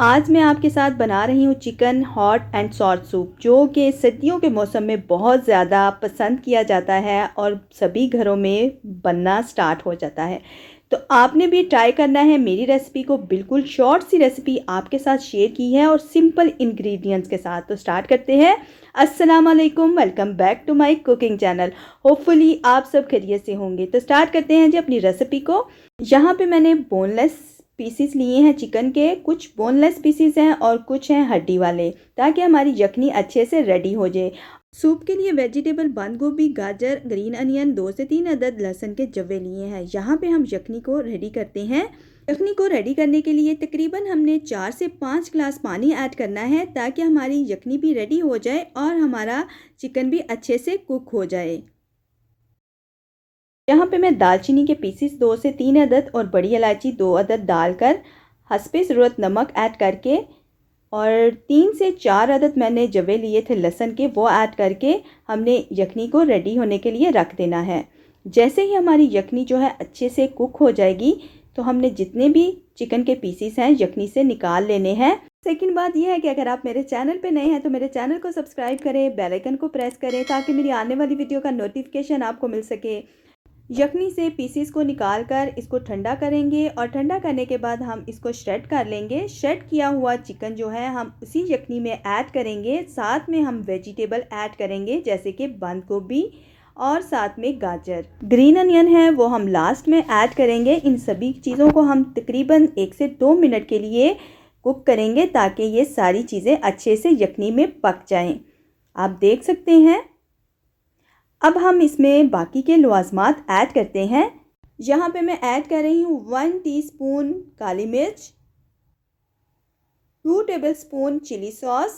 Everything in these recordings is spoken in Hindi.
आज मैं आपके साथ बना रही हूँ chicken hot and sour soup, जो कि सर्दियों के मौसम में बहुत ज़्यादा पसंद किया जाता है और सभी घरों में बनना स्टार्ट हो जाता है। तो आपने भी ट्राई करना है। मेरी रेसिपी को बिल्कुल शॉर्ट सी रेसिपी आपके साथ शेयर की है और सिंपल इंग्रेडिएंट्स के साथ। तो स्टार्ट करते हैं। अस्सलाम वालेकुम, welcome back to my cooking channel. Hopefully आप सब खैरियत से होंगे। तो स्टार्ट करते हैं जी अपनी रेसिपी को। यहाँ पे मैंने बोनलेस पीसीस लिए हैं चिकन के, कुछ बोनलेस पीसीस हैं और कुछ हैं हड्डी वाले, ताकि हमारी यखनी अच्छे से रेडी हो जाए। सूप के लिए वेजिटेबल बंद गोभी, गाजर, ग्रीन अनियन, 2 से 3 अदद लहसुन के जवे लिए हैं। यहाँ पे हम यखनी को रेडी करते हैं। यखनी को रेडी करने के लिए तकरीबन हमने 4 से 5 गिलास पानी ऐड करना है, ताकि हमारी यखनी भी रेडी हो जाए और हमारा चिकन भी अच्छे से कुक हो जाए। यहाँ पे मैं दालचीनी के पीसीस 2 से 3 अदद और बड़ी इलायची 2 अदद डालकर हस्बे ज़रूरत नमक ऐड करके और 3 से 4 अदद मैंने जवे लिए थे लहसुन के, वो ऐड करके हमने यखनी को रेडी होने के लिए रख देना है। जैसे ही हमारी यखनी जो है अच्छे से कुक हो जाएगी, तो हमने जितने भी चिकन के पीसीस हैं यखनी से निकाल लेने हैं। सेकंड बात यह है कि अगर आप मेरे चैनल पे नए हैं तो मेरे चैनल को सब्सक्राइब करें, बेल आइकन को प्रेस करें, ताकि मेरी आने वाली वीडियो का नोटिफिकेशन आपको मिल सके। यखनी से पीसीस को निकाल कर इसको ठंडा करेंगे और ठंडा करने के बाद हम इसको श्रेड कर लेंगे। श्रेड किया हुआ चिकन जो है हम उसी यखनी में ऐड करेंगे। साथ में हम वेजिटेबल ऐड करेंगे, जैसे कि बंद गोभी और साथ में गाजर, ग्रीन अनियन है वो हम लास्ट में ऐड करेंगे। इन सभी चीज़ों को हम तकरीबन 1 से 2 मिनट के लिए कुक करेंगे, ताकि ये सारी चीज़ें अच्छे से यखनी में पक जाएं। आप देख सकते हैं। अब हम इसमें बाकी के लवाजमात ऐड करते हैं। यहाँ पे मैं ऐड कर रही हूँ 1 टीस्पून काली मिर्च, 2 tablespoon chilli sauce,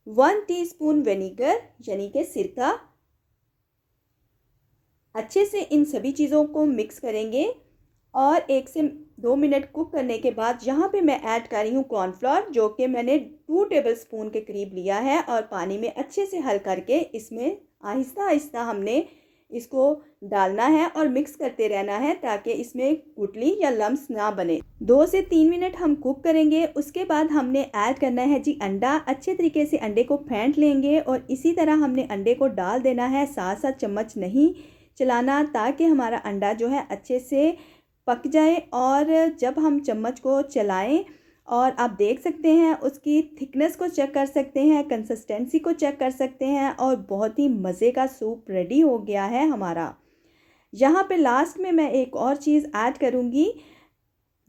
1 teaspoon vinegar यानी कि सिरका। अच्छे से इन सभी चीज़ों को मिक्स करेंगे और 1 से 2 मिनट कुक करने के बाद यहाँ पे मैं ऐड कर रही हूँ कॉर्नफ्लोर, जो कि मैंने 2 टेबलस्पून के करीब लिया है और पानी में अच्छे से हल करके इसमें आहिस्ता आहिस्ता हमने इसको डालना है और मिक्स करते रहना है, ताकि इसमें गुठली या लम्स ना बने। 2 से 3 मिनट हम कुक करेंगे। उसके बाद हमने ऐड करना है जी अंडा। अच्छे तरीके से अंडे को फेंट लेंगे और इसी तरह हमने अंडे को डाल देना है, साथ साथ चम्मच नहीं चलाना, ताकि हमारा अंडा जो है अच्छे से पक जाए। और जब हम चम्मच को चलाएं और आप देख सकते हैं, उसकी थिकनेस को चेक कर सकते हैं, कंसिस्टेंसी को चेक कर सकते हैं और बहुत ही मज़े का सूप रेडी हो गया है हमारा। यहाँ पे लास्ट में मैं एक और चीज़ ऐड करूँगी,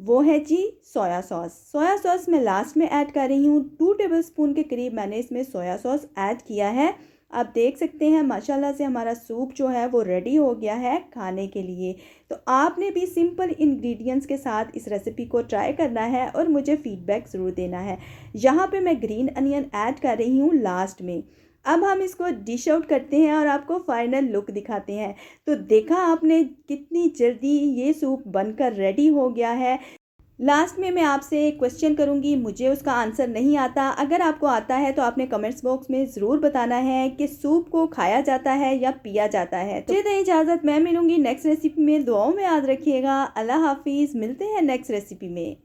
वो है जी सोया सॉस। सोया सॉस मैं लास्ट में ऐड कर रही हूँ। 2 टेबलस्पून के करीब मैंने इसमें सोया सॉस ऐड किया है। आप देख सकते हैं माशाल्लाह से हमारा सूप जो है वो रेडी हो गया है खाने के लिए। तो आपने भी सिंपल इंग्रेडिएंट्स के साथ इस रेसिपी को ट्राई करना है और मुझे फीडबैक ज़रूर देना है। यहाँ पे मैं ग्रीन अनियन ऐड कर रही हूँ लास्ट में। अब हम इसको डिश आउट करते हैं और आपको फाइनल लुक दिखाते हैं। तो देखा आपने कितनी जल्दी ये सूप बनकर रेडी हो गया है। लास्ट में मैं आपसे एक क्वेश्चन करूंगी, मुझे उसका आंसर नहीं आता। अगर आपको आता है तो आपने कमेंट्स बॉक्स में ज़रूर बताना है कि सूप को खाया जाता है या पिया जाता है। तो दे इजाज़त, मैं मिलूंगी नेक्स्ट रेसिपी में। दुआओं में याद रखिएगा। अल्लाह हाफिज़, मिलते हैं नेक्स्ट रेसिपी में।